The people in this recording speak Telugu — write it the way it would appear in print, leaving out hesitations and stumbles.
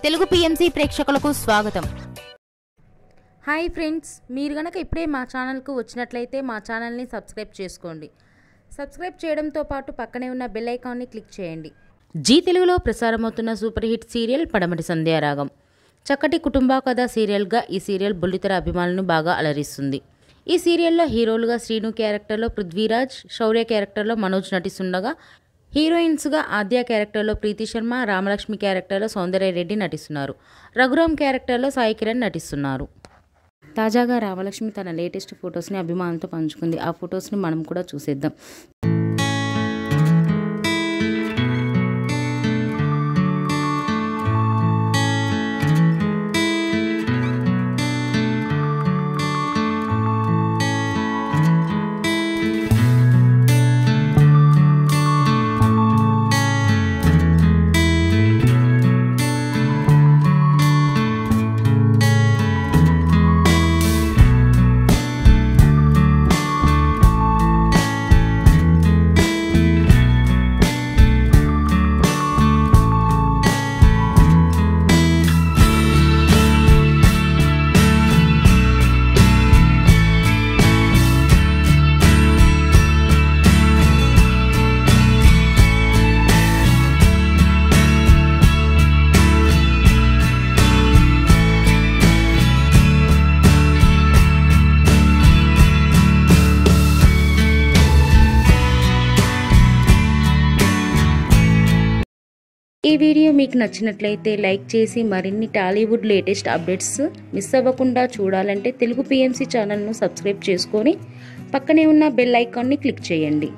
తెలుగు పిఎంసి ప్రేక్షకులకు స్వాగతం. హాయ్ ఫ్రెండ్స్, మీరు గనక ఇప్పుడే మా ఛానల్కు వచ్చినట్లయితే మా ఛానల్ని సబ్స్క్రైబ్ చేసుకోండి. సబ్స్క్రైబ్ చేయడంతో పాటు పక్కనే ఉన్న బెల్ ఐకాన్ని క్లిక్ చేయండి. జీ తెలుగులో ప్రసారమవుతున్న సూపర్ హిట్ సీరియల్ పడమటి సంధ్యారాగం. చక్కటి కుటుంబ కథ సీరియల్గా ఈ సీరియల్ బుల్లితెర అభిమానులను బాగా అలరిస్తుంది. ఈ సీరియల్లో హీరోలుగా శ్రీను క్యారెక్టర్లో పృథ్వీరాజ్, శౌర్య క్యారెక్టర్లో మనోజ్ నటిస్తుండగా హీరోయిన్స్గా ఆద్య క్యారెక్టర్లో ప్రీతి శర్మ, రామలక్ష్మి క్యారెక్టర్లో సౌందర్య రెడ్డి నటిస్తున్నారు. రఘురామ్ క్యారెక్టర్లో సాయి కిరణ్ నటిస్తున్నారు. తాజాగా రామలక్ష్మి తన లేటెస్ట్ ఫొటోస్ని అభిమానులతో పంచుకుంది. ఆ ఫొటోస్ని మనం కూడా చూసేద్దాం. ఈ వీడియో మీకు నచ్చినట్లయితే లైక్ చేసి మరిన్ని టాలీవుడ్ లేటెస్ట్ అప్డేట్స్ మిస్ అవ్వకుండా చూడాలంటే తెలుగు పిఎంసి ఛానల్ను సబ్స్క్రైబ్ చేసుకొని పక్కనే ఉన్న బెల్ ఐకాన్ని క్లిక్ చేయండి.